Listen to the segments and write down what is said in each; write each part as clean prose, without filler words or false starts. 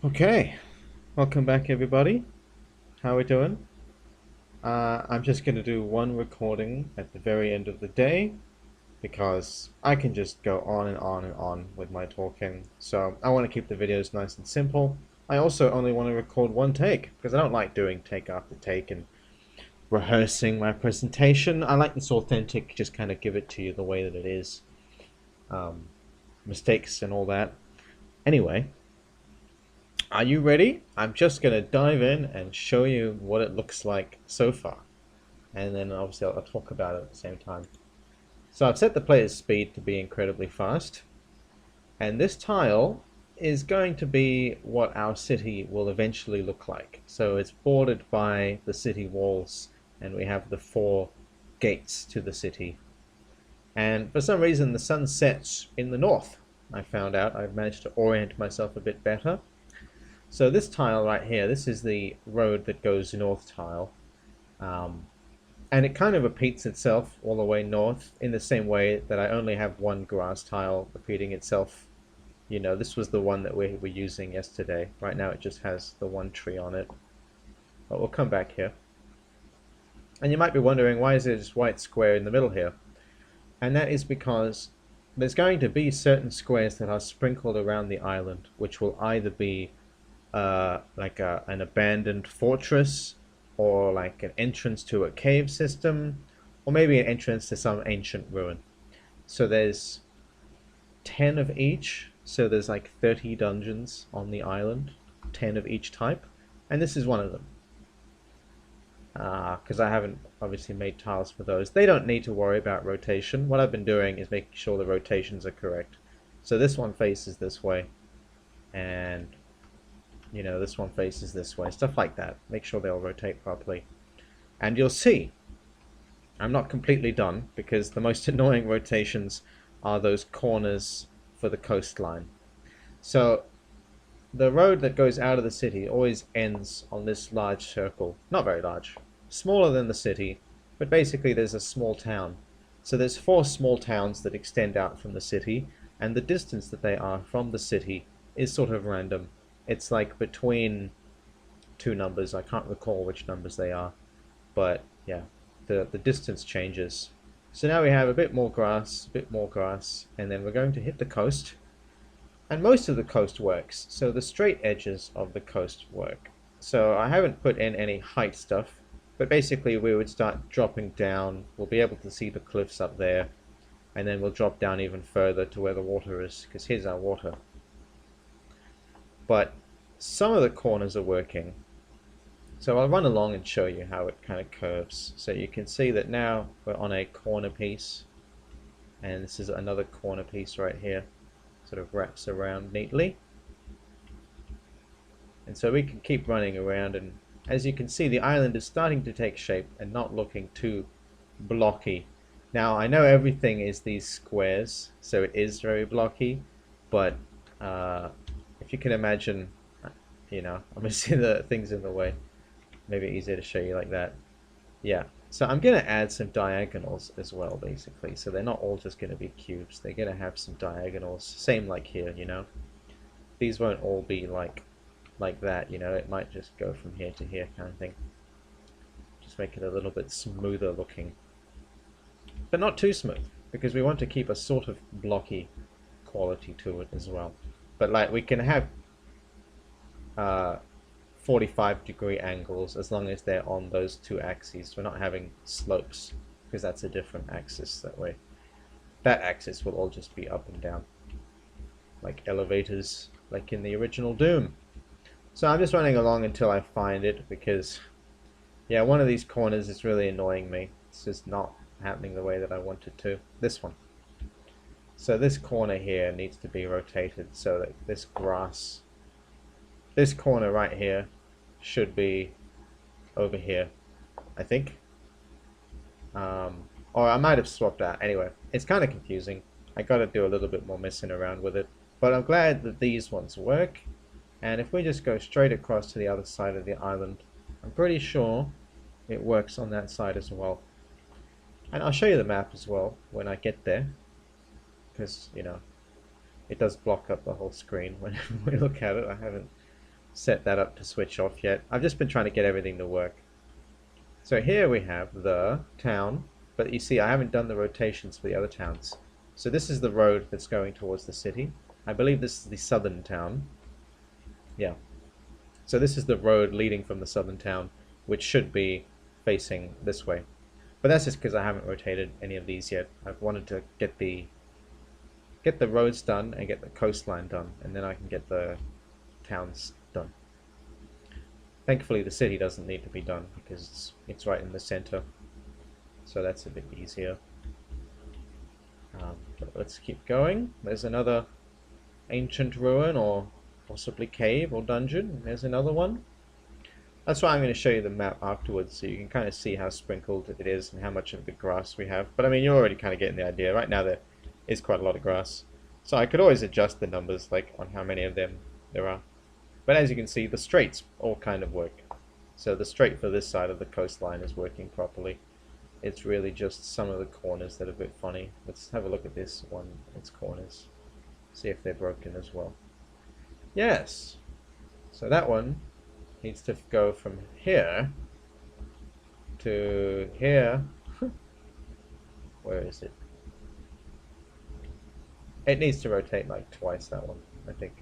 Okay, welcome back everybody. How we doing? I'm just going to do one recording at the very end of the day because I can just go on and on and on with my talking. So I want to keep the videos nice and simple. I also only want to record one take because I don't like doing take after take and rehearsing my presentation. I like this authentic, just kind of give it to you the way that it is. Um, Mistakes and all that. Anyway, are you ready? I'm just going to dive in and show you what it looks like so far. And then obviously I'll talk about it at the same time. So I've set the player's speed to be incredibly fast. And this tile is going to be what our city will eventually look like. So it's bordered by the city walls, and we have the 4 gates to the city. And for some reason the sun sets in the north. I found out I've managed to orient myself a bit better. So this tile right here, this is the road that goes north tile. And it kind of repeats itself all the way north in the same way that I only have one grass tile repeating itself. You know, this was the one that we were using yesterday. Right now it just has the one tree on it. But we'll come back here. And you might be wondering, why is there this white square in the middle here? And that is because there's going to be certain squares that are sprinkled around the island, which will either be like an abandoned fortress, or like an entrance to a cave system, or maybe an entrance to some ancient ruin. So there's 10 of each, so there's like 30 dungeons on the island, 10 of each type, and this is one of them. Because I haven't obviously made tiles for those. They don't need to worry about rotation. What I've been doing is making sure the rotations are correct. So this one faces this way, and you know, this one faces this way, stuff like that. Make sure they all rotate properly. And you'll see, I'm not completely done, because the most annoying rotations are those corners for the coastline. So the road that goes out of the city always ends on this large circle. Not very large, smaller than the city, but basically there's a small town. So there's 4 small towns that extend out from the city, and the distance that they are from the city is sort of random. It's like between 2 numbers. I can't recall which numbers they are, but yeah, the distance changes. So now we have a bit more grass, and then we're going to hit the coast. And most of the coast works, so the straight edges of the coast work. So I haven't put in any height stuff, but basically we would start dropping down. We'll be able to see the cliffs up there, and then we'll drop down even further to where the water is, because here's our water. But some of the corners are working. So I'll run along and show you how it kind of curves. So you can see that now we're on a corner piece, and this is another corner piece right here. Sort of wraps around neatly. And so we can keep running around, and as you can see, the island is starting to take shape and not looking too blocky. Now I know everything is these squares, so it is very blocky, but if you can imagine, you know, I'm gonna see the things in the way. Maybe easier to show you like that. Yeah. So I'm gonna add some diagonals as well, basically. So they're not all just gonna be cubes. They're gonna have some diagonals. Same like here, you know. These won't all be like that, you know. It might just go from here to here, kind of thing. Just make it a little bit smoother looking, but not too smooth, because we want to keep a sort of blocky quality to it as well. But like, we can have 45-degree angles as long as they're on those 2 axes. We're not having slopes, because that's a different axis that way. That axis will all just be up and down, like elevators, like in the original Doom. So I'm just running along until I find it, because yeah, one of these corners is really annoying me. It's just not happening the way that I want it to. This one. So this corner here needs to be rotated so that this grass, this corner right here, should be over here, I think. Or I might have swapped out. Anyway, it's kind of confusing. I got to do a little bit more messing around with it. But I'm glad that these ones work. And if we just go straight across to the other side of the island, I'm pretty sure it works on that side as well. And I'll show you the map as well when I get there, because, you know, it does block up the whole screen when we look at it. I haven't set that up to switch off yet. I've just been trying to get everything to work. So here we have the town, but you see I haven't done the rotations for the other towns. So this is the road that's going towards the city. I believe this is the southern town. Yeah. So this is the road leading from the southern town, which should be facing this way. But that's just because I haven't rotated any of these yet. I've wanted to get the roads done and get the coastline done, and then I can get the towns done. Thankfully, the city doesn't need to be done because it's right in the center, so that's a bit easier. But let's keep going. There's another ancient ruin, or possibly cave or dungeon. There's another one. That's why I'm going to show you the map afterwards, so you can kind of see how sprinkled it is and how much of the grass we have. But I mean, you're already kind of getting the idea. Right now there is quite a lot of grass, so I could always adjust the numbers, like on how many of them there are. But as you can see, the straights all kind of work. So the straight for this side of the coastline is working properly. It's really just some of the corners that are a bit funny. Let's have a look at this one, its corners. See if they're broken as well. Yes! So that one needs to go from here to here. Where is it? It needs to rotate like twice, that one, I think.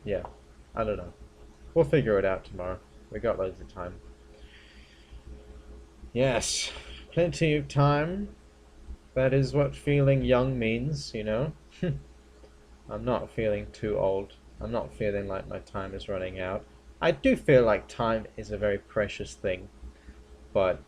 Yeah, I don't know. We'll figure it out tomorrow. We got loads of time. Yes, plenty of time. That is what feeling young means, you know. I'm not feeling too old. I'm not feeling like my time is running out. I do feel like time is a very precious thing, but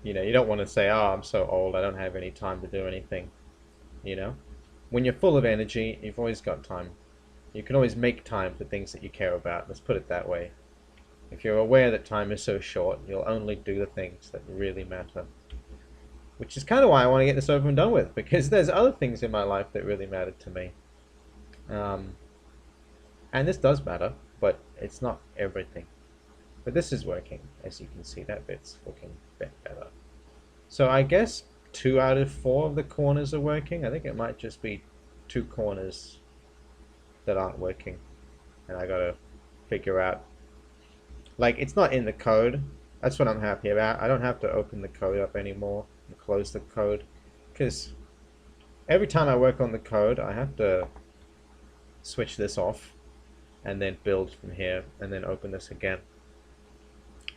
you know, you don't want to say, "Oh, I'm so old, I don't have any time to do anything." You know, when you're full of energy, you've always got time. You can always make time for things that you care about. Let's put it that way. If you're aware that time is so short, you'll only do the things that really matter. Which is kind of why I want to get this over and done with, because there's other things in my life that really matter to me. And this does matter, but it's not everything. But this is working, as you can see. That bit's looking a bit better. So I guess 2 out of 4 of the corners are working. I think it might just be 2 corners that aren't working, and I gotta figure out, like, it's not in the code. That's what I'm happy about. I don't have to open the code up anymore and close the code, because every time I work on the code I have to switch this off and then build from here and then open this again.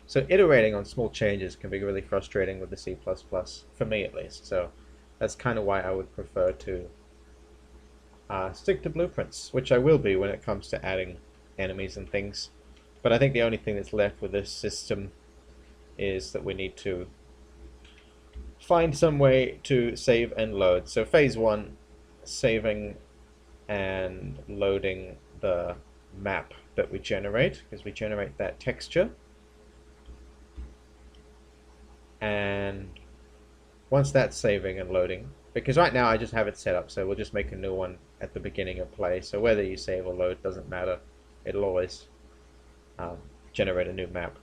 So iterating on small changes can be really frustrating with the C++, for me at least. So that's kind of why I would prefer to stick to blueprints, which I will be when it comes to adding enemies and things. But I think the only thing that's left with this system is that we need to find some way to save and load. So phase 1, saving and loading the map that we generate, because we generate that texture. And once that's saving and loading, because right now I just have it set up, so we'll just make a new one at the beginning of play. So whether you save or load doesn't matter. It'll always generate a new map.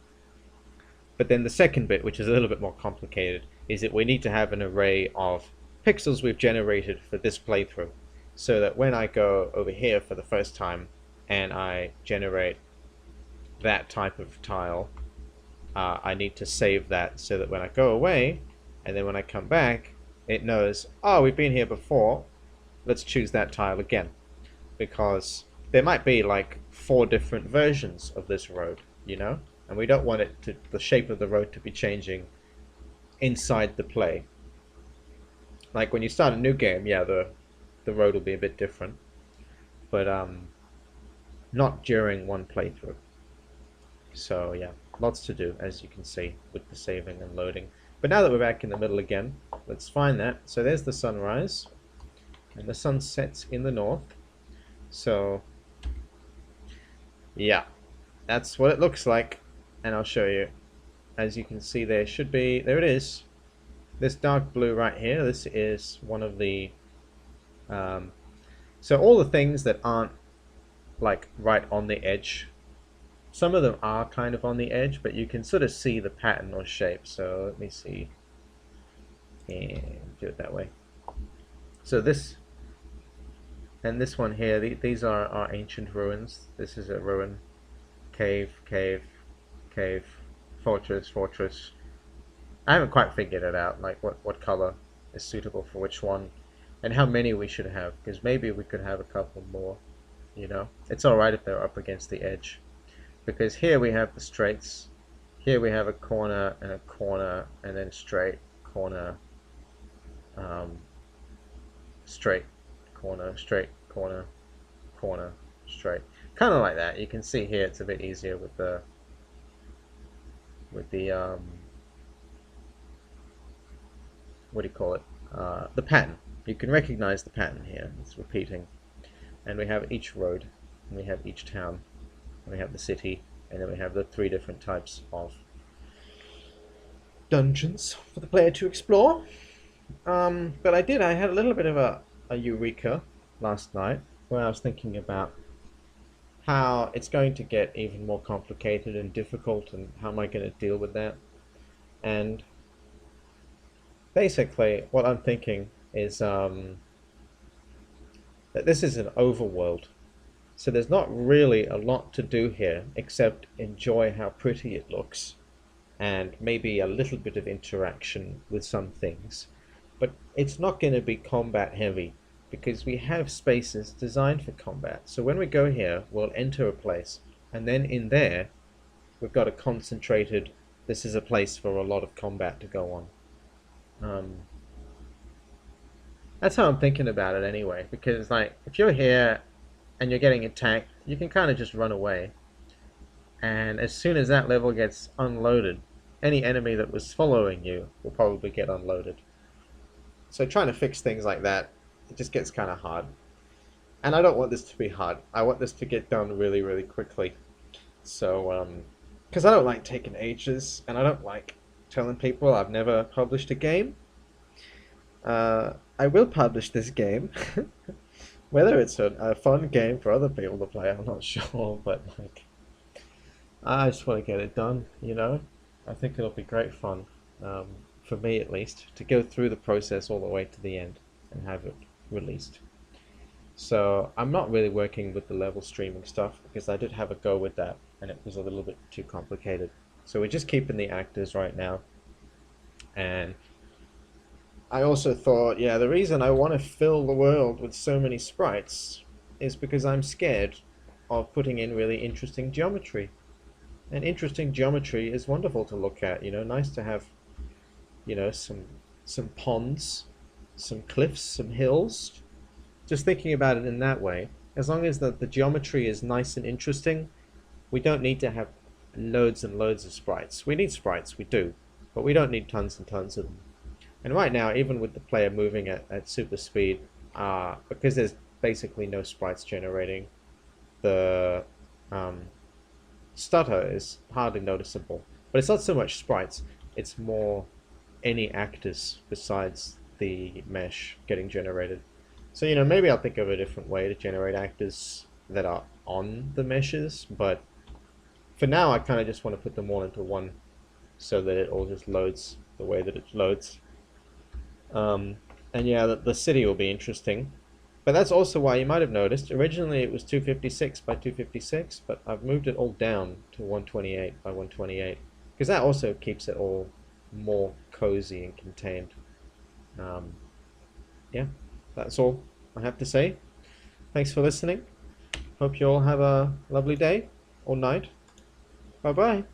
But then the second bit, which is a little bit more complicated, is that we need to have an array of pixels we've generated for this playthrough, so that when I go over here for the first time and I generate that type of tile, I need to save that so that when I go away and then when I come back, it knows, oh, we've been here before, let's choose that tile again. Because there might be like 4 different versions of this road, you know, and we don't want it to, the shape of the road to be changing inside the play. Like when you start a new game, yeah, the road will be a bit different, but not during one playthrough. So yeah, lots to do, as you can see, with the saving and loading. But now that we're back in the middle again, let's find that. So there's the sunrise, and the sun sets in the north. So yeah, that's what it looks like, and I'll show you. As you can see, there should be, there it is, this dark blue right here. This is one of the so all the things that aren't like right on the edge, some of them are kind of on the edge, but you can sort of see the pattern or shape. So let me see. and do it that way. So this and this one here, these are our ancient ruins. This is a ruin, cave, cave, cave, fortress, fortress. I haven't quite figured it out, like what color is suitable for which one, and how many we should have, because maybe we could have a couple more, you know. It's alright if they're up against the edge, because here we have the straights, here we have a corner, and then straight, corner, straight, corner, corner, straight. Kind of like that. You can see here it's a bit easier with the what do you call it? The pattern. You can recognize the pattern here. It's repeating. And we have each road, and we have each town, and we have the city, and then we have the 3 different types of dungeons for the player to explore. But I had a little bit of a eureka last night where I was thinking about how it's going to get even more complicated and difficult, and how am I going to deal with that. And basically what I'm thinking is that this is an overworld, so there's not really a lot to do here except enjoy how pretty it looks and maybe a little bit of interaction with some things. But it's not going to be combat heavy because we have spaces designed for combat. So when we go here, we'll enter a place, and then in there we've got a concentrated, this is a place for a lot of combat to go on. That's how I'm thinking about it anyway, because like if you're here and you're getting attacked, you can kind of just run away, and as soon as that level gets unloaded, any enemy that was following you will probably get unloaded. So trying to fix things like that, it just gets kind of hard. And I don't want this to be hard. I want this to get done really, really quickly. So, because I don't like taking ages, and I don't like telling people I've never published a game. I will publish this game. Whether it's a fun game for other people to play, I'm not sure, but like, I just want to get it done, you know? I think it'll be great fun, for me at least, to go through the process all the way to the end and have it released. So I'm not really working with the level streaming stuff because I did have a go with that and it was a little bit too complicated. So we're just keeping the actors right now. And I also thought, yeah, the reason I want to fill the world with so many sprites is because I'm scared of putting in really interesting geometry. And interesting geometry is wonderful to look at, you know, nice to have, you know, some ponds, some cliffs, some hills. Just thinking about it in that way, as long as the geometry is nice and interesting, we don't need to have loads and loads of sprites. We need sprites, we do, but we don't need tons and tons of them. And right now, even with the player moving at super speed, because there's basically no sprites generating, the stutter is hardly noticeable. But it's not so much sprites, it's more any actors besides the mesh getting generated. So, you know, maybe I'll think of a different way to generate actors that are on the meshes, but for now I kind of just want to put them all into one so that it all just loads the way that it loads. And yeah, the city will be interesting. But that's also why you might have noticed, originally it was 256 by 256, but I've moved it all down to 128 by 128, because that also keeps it all more cozy and contained. Yeah, that's all I have to say. Thanks for listening. Hope you all have a lovely day or night. Bye bye.